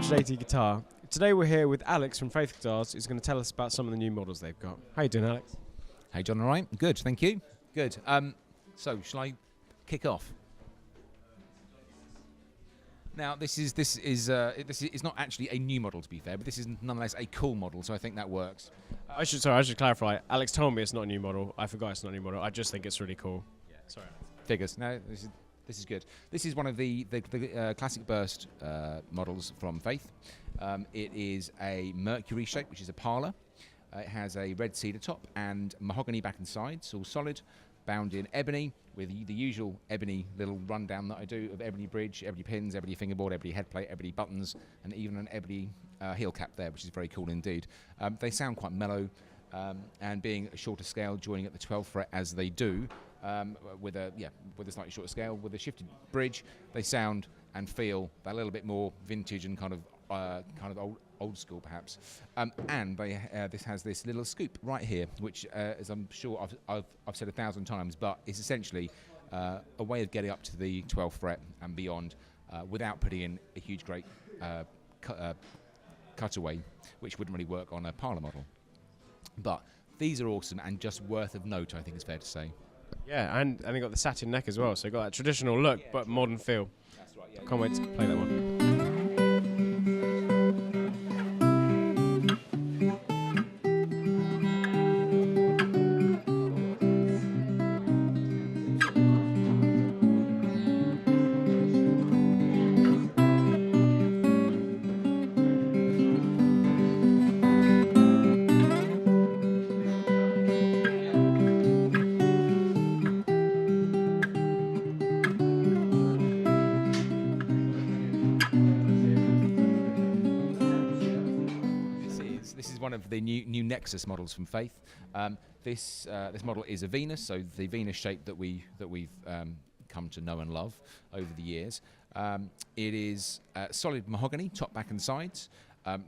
180 guitar. Today we're here with Alex from Faith Guitars, who's going to tell us about some of the new models they've got. How you doing, Alex? Hey John, all right? Good, thank you. Good. So shall I kick off? Now this is not actually a new model, to be fair, but this is nonetheless a cool model, so I think that works. I should clarify. Alex told me it's not a new model. I forgot it's not a new model. I just think it's really cool. Yeah. Sorry, Alex. Figures. No, this is good. This is one of the classic burst models from Faith. It is a Mercury shape, which is a parlour. It has a red cedar top and mahogany back and sides, all solid, bound in ebony with the usual ebony little rundown that I do of ebony bridge, ebony pins, ebony fingerboard, ebony headplate, ebony buttons, and even an ebony heel cap there, which is very cool indeed. They sound quite mellow, and being a shorter scale, joining at the 12th fret as they do, with a slightly shorter scale, with a shifted bridge, they sound and feel a little bit more vintage and kind of old school perhaps. And this has this little scoop right here, which, as I'm sure I've said 1,000 times, but it's essentially a way of getting up to the 12th fret and beyond without putting in a huge, great cutaway, which wouldn't really work on a parlour model. But these are awesome and just worth of note, I think it's fair to say. Yeah, and they got the satin neck as well, so got that traditional look, but modern feel. That's right, yeah. Can't wait to play that one. This is one of the new Nexus models from Faith. This model is a Venus, so the Venus shape that we've come to know and love over the years. It is solid mahogany, top, back, and sides.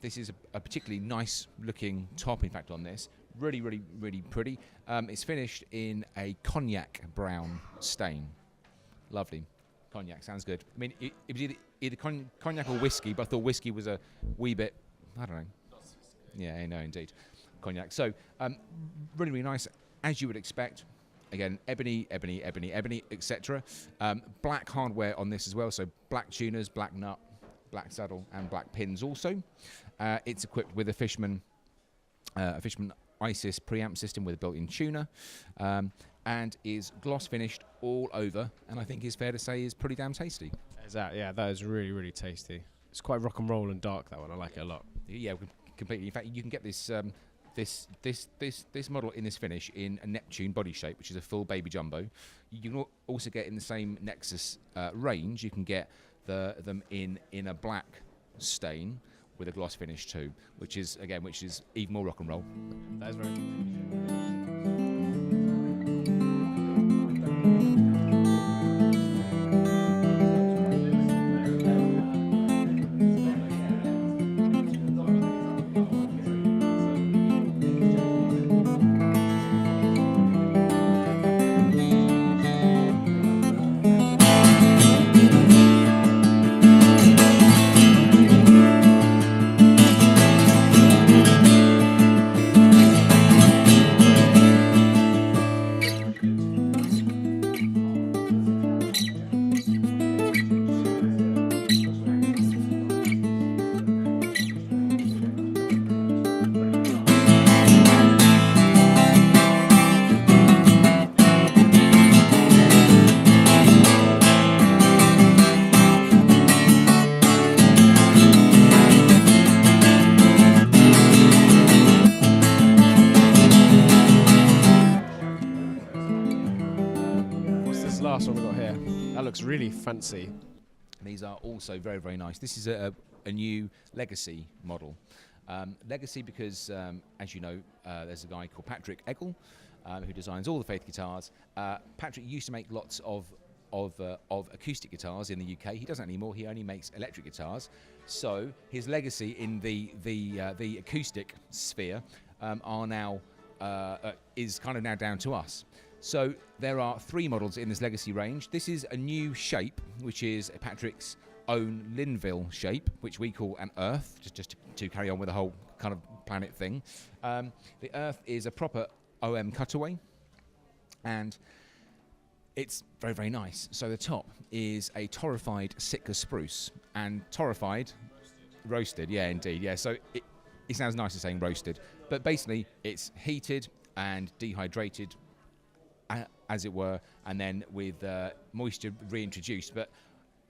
This is a particularly nice looking top, in fact, on this. Really, really, really pretty. It's finished in a cognac brown stain. Lovely. Cognac, sounds good. I mean, it was either cognac or whiskey, but I thought whiskey was a wee bit, I don't know. Yeah, I know, indeed. Cognac. So, really, really nice, as you would expect. Again, ebony, ebony, ebony, ebony, etc. Black hardware on this as well, so black tuners, black nut, black saddle, and black pins also. It's equipped with a Fishman Isis preamp system with a built-in tuner, and is gloss finished all over, and I think it's fair to say is pretty damn tasty. Yeah, that is really, really tasty. It's quite rock and roll and dark, that one. I like it a lot. Yeah, completely. In fact, you can get this model in this finish in a Neptune body shape, which is a full baby jumbo. You can also get in the same Nexus range. You can get them in a black stain with a gloss finish too, which is even more rock and roll. That is very last one we've got here. That looks really fancy. These are also very, very nice. This is a new Legacy model. Legacy because, as you know, there's a guy called Patrick Eggle who designs all the Faith guitars. Patrick used to make lots of acoustic guitars in the UK. He doesn't anymore. He only makes electric guitars. So his legacy in the acoustic sphere is kind of now down to us. So there are 3 models in this Legacy range. This is a new shape, which is Patrick's own Linville shape, which we call an Earth, just to carry on with the whole kind of planet thing. The Earth is a proper OM cutaway, and it's very, very nice. So the top is a torrefied Sitka spruce, and torrefied, roasted, yeah, indeed, yeah. So it sounds nicer saying roasted, but basically it's heated and dehydrated, as it were, and then with moisture reintroduced. But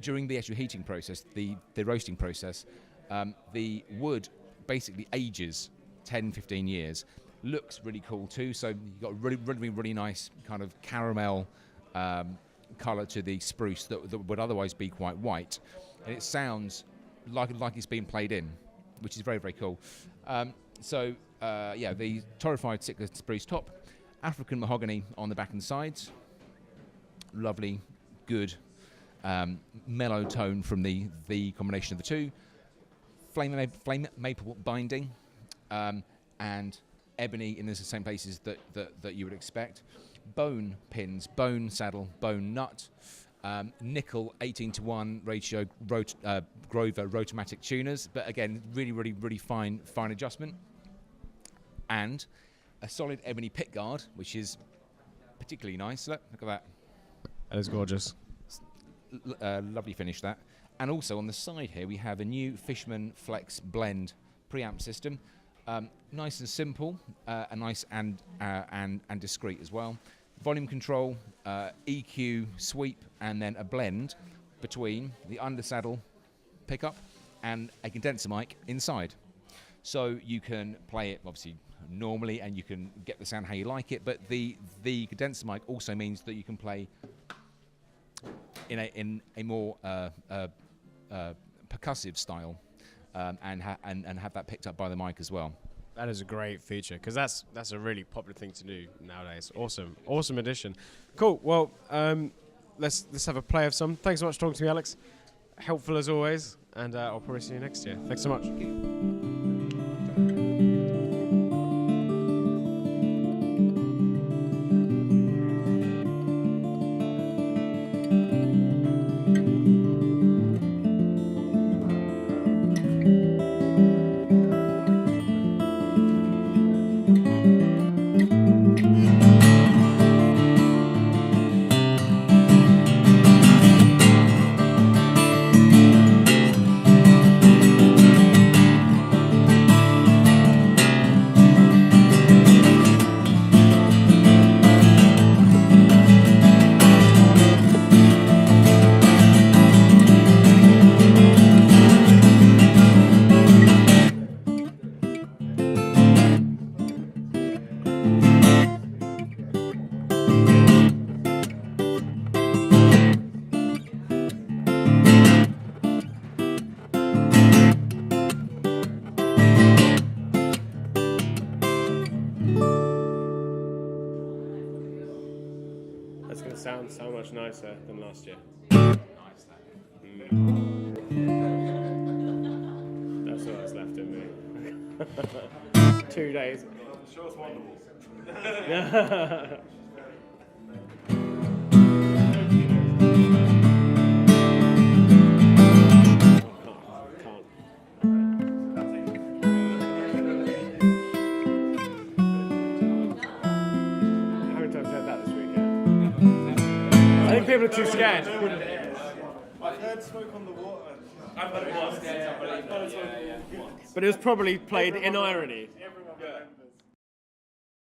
during the actual heating process, the roasting process, the wood basically ages 10, 15 years. Looks really cool too. So you've got a really nice kind of caramel colour to the spruce that would otherwise be quite white, and it sounds like it's been played in, which is very, very cool. Yeah, the torrefied Sitka spruce top, African mahogany on the back and sides, lovely, good, mellow tone from the combination of the two, flame maple binding, and ebony in the same places that you would expect. Bone pins, bone saddle, bone nut, nickel 18:1 ratio Grover Rotomatic tuners, but again, really fine adjustment, and a solid ebony pickguard, which is particularly nice. Look at that. That is gorgeous. Lovely finish, that. And also on the side here, we have a new Fishman Flex Blend preamp system. Nice and simple, nice and discreet as well. Volume control, EQ, sweep, and then a blend between the undersaddle pickup and a condenser mic inside. So you can play it obviously normally, and you can get the sound how you like it. But the condenser mic also means that you can play in a more percussive style, and have that picked up by the mic as well. That is a great feature, because that's a really popular thing to do nowadays. Awesome addition. Cool. Well, let's have a play of some. Thanks so much for talking to me, Alex. Helpful as always, and I'll probably see you next year. Thanks so much. That's going to sound so much nicer than last year. Nice, that. That's all that's left in me. 2 days. Sure, it's wonderful. Can't. How many times have I heard that this weekend? I think people are too scared. I've heard Smoke on the Water. I've heard it once. But it was probably played in irony. Everyone remembers.